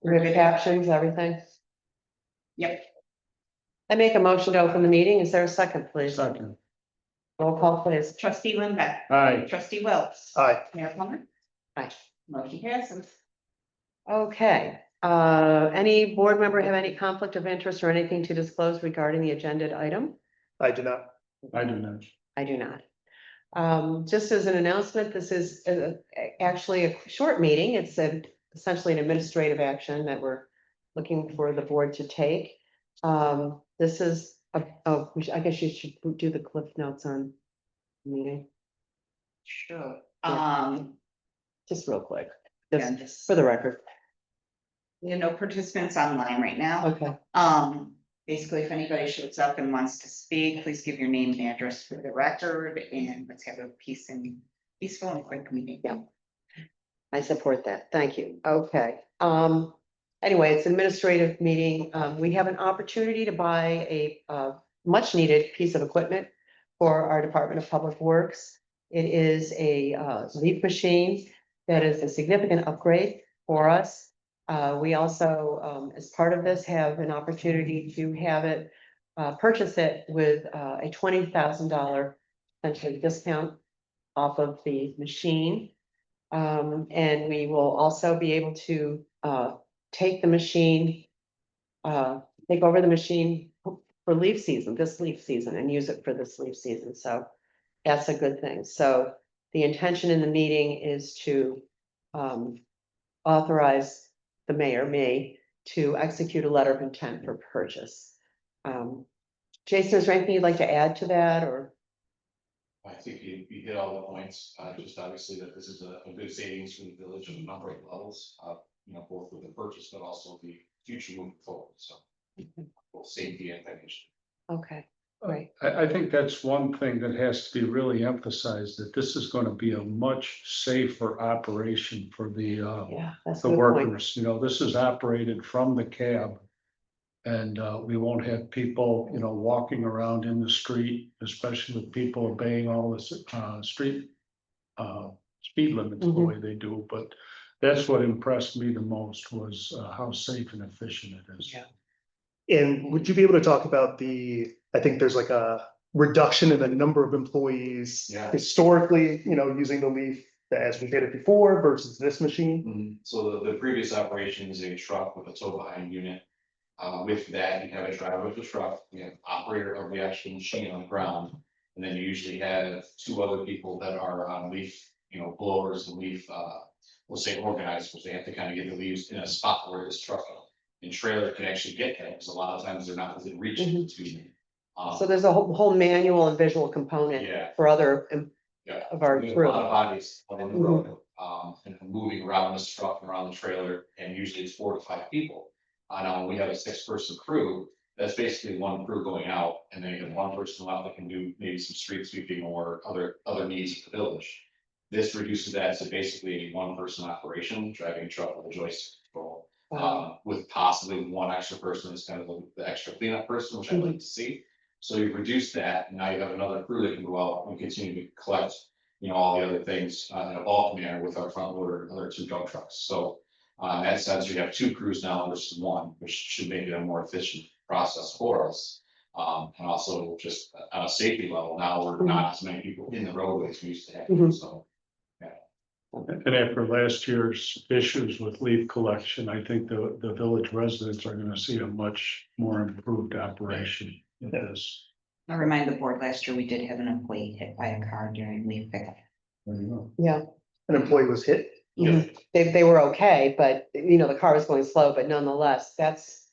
We have captions, everything. Yep. I make a motion to open the meeting. Is there a second, please? Second. Roll call, please. Trustee Linda. Aye. Trustee Wilkes. Aye. Mayor Plummer. Aye. Motion passes. Okay, any board member have any conflict of interest or anything to disclose regarding the agenda item? I do not. I do not. I do not. Just as an announcement, this is actually a short meeting. It's essentially an administrative action that we're looking for the board to take. This is, I guess you should do the cliff notes on the meeting, Sure. just real quick, Yeah, just just- for the record. We have no participants online right now. Okay, Basically, if anybody shows up and wants to speak, please give your name and address for the record, and let's have a peaceful and quick meeting. Yeah. I support that. Thank you. Okay. Anyway, it's an administrative meeting. We have an opportunity to buy a much needed piece of equipment for our Department of Public Works. It is a leaf machine that is a significant upgrade for us. We also, as part of this, have an opportunity to have it purchase it with a $20,000 essentially discount off of the machine. And we will also be able to take the machine, take over the machine for leaf season, this leaf season, and use it for this leaf season. So that's a good thing. So the intention in the meeting is to authorize the mayor, me, to execute a letter of intent for purchase. Jason, is there anything you'd like to add to that, or? I think you hit all the points, just obviously that this is a good savings for the village on a number of levels, both with the purchase, but also the future moving forward, so. Both safety and financial. Okay, great. I think that's one thing that has to be really emphasized, that this is going to be a much safer operation for the Yeah, that's a the good point. workers. This is operated from the cab. And we won't have people, walking around in the street, especially with people obeying all the street speed limits the way they do. But that's what impressed me the most was how safe and efficient it is. Yeah. And would you be able to talk about I think there's like a reduction in the number of employees Yeah. historically, using the leaf as we did it before versus this machine? So the previous operation is a truck with a tow behind unit. With that, you have a driver of the truck, you have operator of the actual machine on the ground. And then you usually have two other people that are on leaf, blowers and leaf, we'll say organizers. They have to kind of get the leaves in a spot where this truck and trailer can actually get them, because a lot of times they're not within reach. Excuse me. So there's a whole manual and visual component Yeah. for other Yeah. of our There's a crew. lot of bodies on the road, and moving around this truck and around the trailer, and usually it's 4 to 5 people. Now, when we have a 6-person crew, that's basically one crew going out, and then you have one person out that can do maybe some street sweeping or other needs of the village. This reduces that to basically a 1-person operation, driving a truck with a joystick control. With possibly one extra person as kind of the extra cleanup person, which I'd like to see. So you've reduced that, and now you have another crew that can go out and continue to collect, all the other things in a bulk manner with our front loader and other 2 dump trucks. So in that sense, we have 2 crews now versus 1, which should make it a more efficient process for us. And also just on a safety level, now we're not as many people in the roadways we used to have, so. And after last year's issues with leaf collection, I think the village residents are going to see a much more improved operation in this. I'll remind the board, last year we did have an employee hit by a car during leaf pickup. Yeah. An employee was hit. Mhm. They were okay, but the car was going slow, but nonetheless, that's,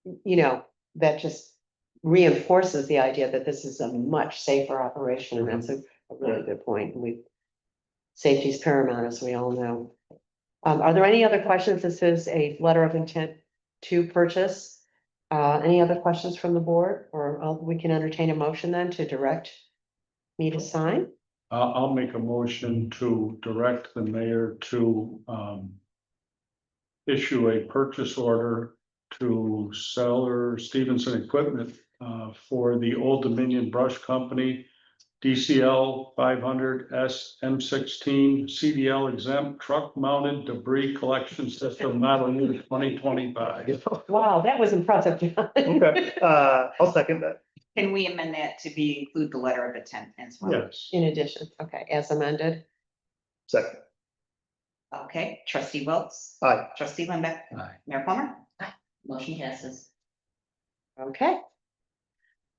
that just reinforces the idea that this is a much safer operation, and that's a really good point. Safety is paramount, as we all know. Are there any other questions? This is a letter of intent to purchase. Any other questions from the board, or we can entertain a motion then to direct me to sign? I'll make a motion to direct the mayor to issue a purchase order to Seller Stevenson Equipment for the Old Dominion Brush Company DCL 500 SM16 CDL exempt truck mounted debris collection system model year 2025. Wow, that was impressive, John. Okay, I'll second that. Can we amend that to be, include the letter of intent as well? Yes. In addition, okay, as amended. Second. Okay, trustee Wilkes. Aye. Trustee Linda. Aye. Mayor Plummer. Motion passes. Okay.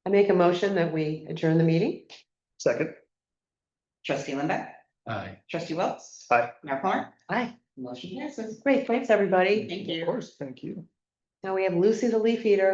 I make a motion that we adjourn the meeting. Second. Trustee Linda. Aye. Trustee Wilkes. Aye. Mayor Plummer. Aye, Motion passes. great, thanks, everybody. Thank Of you. course, thank you. Now we have Lucy the leaf eater.